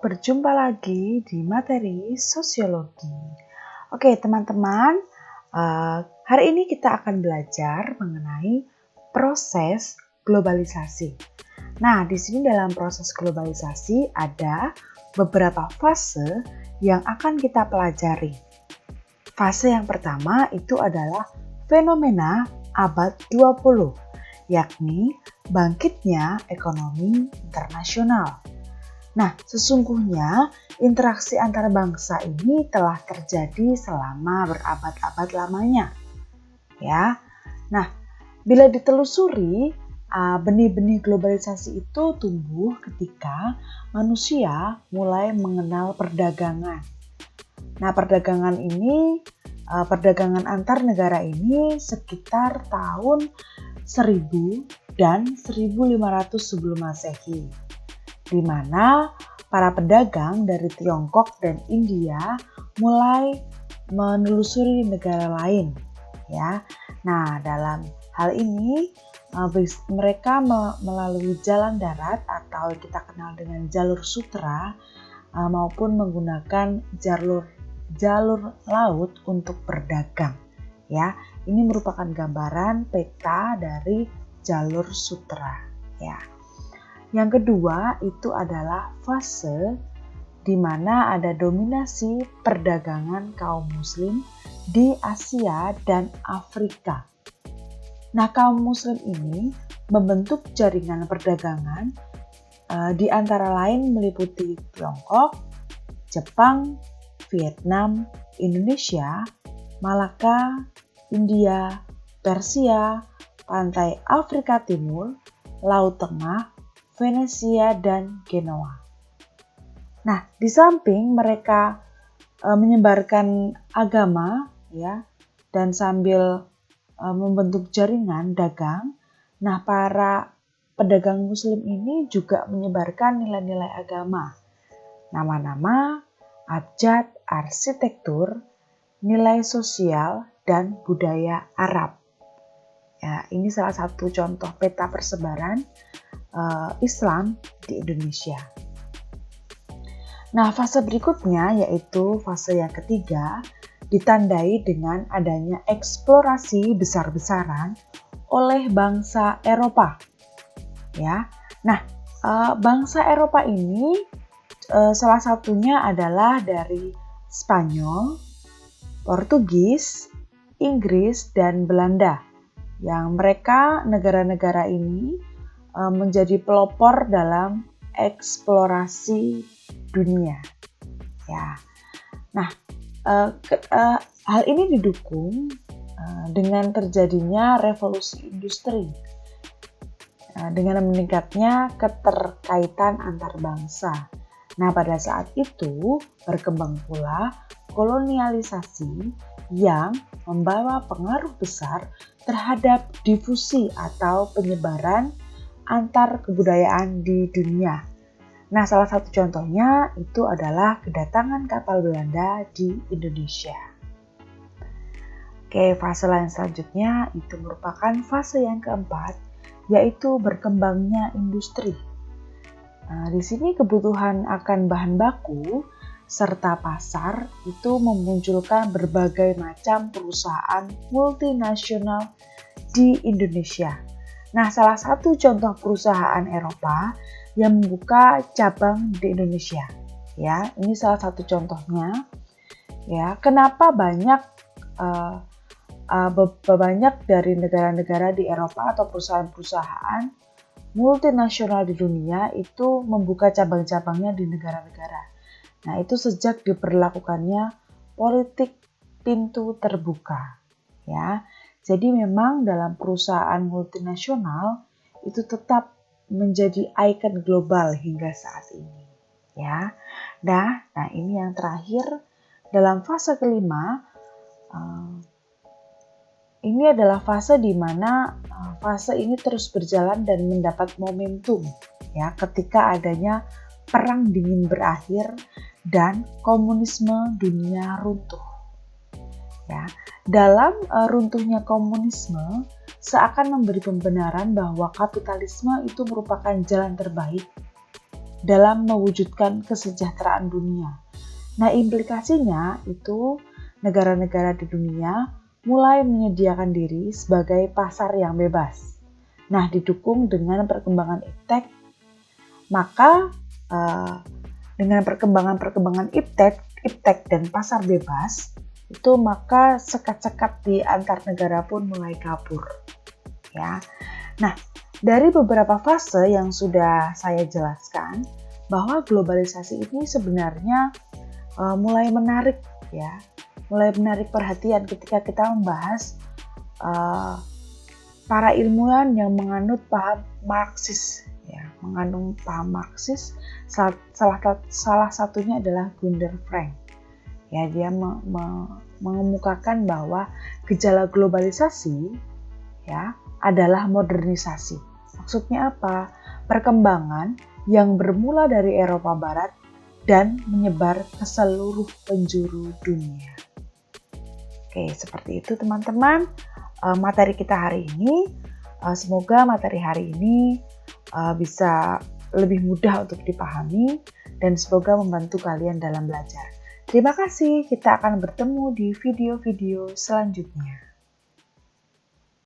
berjumpa lagi di materi sosiologi. Oke, teman-teman, hari ini kita akan belajar mengenai proses globalisasi. Nah, di sini dalam proses globalisasi ada beberapa fase yang akan kita pelajari. Fase yang pertama itu adalah fenomena abad 20, yakni bangkitnya ekonomi internasional. Nah, sesungguhnya interaksi antar bangsa ini telah terjadi selama berabad-abad lamanya. Ya. Nah, bila ditelusuri, benih-benih globalisasi itu tumbuh ketika manusia mulai mengenal perdagangan. Nah, perdagangan antar negara ini sekitar tahun 1000 dan 1500 sebelum Masehi, di mana para pedagang dari Tiongkok dan India mulai menelusuri negara lain. Ya, nah dalam hal ini mereka melalui jalan darat atau kita kenal dengan jalur sutra maupun menggunakan jalur laut untuk berdagang. Ya, ini merupakan gambaran peta dari jalur sutra. Ya. Yang kedua itu adalah fase di mana ada dominasi perdagangan kaum muslim di Asia dan Afrika. Nah, kaum muslim ini membentuk jaringan perdagangan di antara lain meliputi Tiongkok, Jepang, Vietnam, Indonesia, Malaka, India, Persia, pantai Afrika Timur, Laut Tengah, Venesia dan Genoa. Nah, di samping mereka menyebarkan agama ya dan sambil membentuk jaringan dagang, nah para pedagang muslim ini juga menyebarkan nilai-nilai agama. Nama-nama, abjad, arsitektur, nilai sosial dan budaya Arab. Ya, ini salah satu contoh peta persebaran Islam di Indonesia. Nah, fase berikutnya yaitu fase yang ketiga ditandai dengan adanya eksplorasi besar-besaran oleh bangsa Eropa. Ya, nah bangsa Eropa ini salah satunya adalah dari Spanyol, Portugis, Inggris dan Belanda. Yang mereka negara-negara ini menjadi pelopor dalam eksplorasi dunia. Ya, nah hal ini didukung dengan terjadinya revolusi industri, dengan meningkatnya keterkaitan antar bangsa. Nah, pada saat itu berkembang pula kolonialisasi yang membawa pengaruh besar terhadap difusi atau penyebaran antar kebudayaan di dunia. Nah, salah satu contohnya itu adalah kedatangan kapal Belanda di Indonesia. Oke, fase lain selanjutnya itu merupakan fase yang keempat, yaitu berkembangnya industri. Nah, di sini kebutuhan akan bahan baku serta pasar itu memunculkan berbagai macam perusahaan multinasional di Indonesia. Nah, salah satu contoh perusahaan Eropa yang membuka cabang di Indonesia. Ya, ini salah satu contohnya. Ya, kenapa banyak dari negara-negara di Eropa atau perusahaan-perusahaan multinasional di dunia itu membuka cabang-cabangnya di negara-negara. Nah, itu sejak diberlakukannya politik pintu terbuka. Ya. Jadi memang dalam perusahaan multinasional itu tetap menjadi ikon global hingga saat ini. Ya. Nah ini yang terakhir dalam fase kelima. Ini adalah fase di mana fase ini terus berjalan dan mendapat momentum ya ketika adanya perang dingin berakhir dan komunisme dunia runtuh. Ya, dalam runtuhnya komunisme seakan memberi pembenaran bahwa kapitalisme itu merupakan jalan terbaik dalam mewujudkan kesejahteraan dunia. Nah, implikasinya itu negara-negara di dunia mulai menyediakan diri sebagai pasar yang bebas. Nah, didukung dengan perkembangan iptek, maka dengan perkembangan iptek dan pasar bebas, itu maka sekat-sekat di antar negara pun mulai kabur. Ya. Nah, dari beberapa fase yang sudah saya jelaskan, bahwa globalisasi ini sebenarnya mulai menarik perhatian ketika kita membahas para ilmuwan yang menganut paham Marxis, mengandung paham Marxis. Salah satunya adalah Gunther Frank. Ya, dia mengemukakan bahwa gejala globalisasi adalah modernisasi. Maksudnya apa? Perkembangan yang bermula dari Eropa Barat dan menyebar ke seluruh penjuru dunia. Oke, seperti itu teman-teman materi kita hari ini. Semoga materi hari ini bisa lebih mudah untuk dipahami dan semoga membantu kalian dalam belajar. Terima kasih, kita akan bertemu di video-video selanjutnya.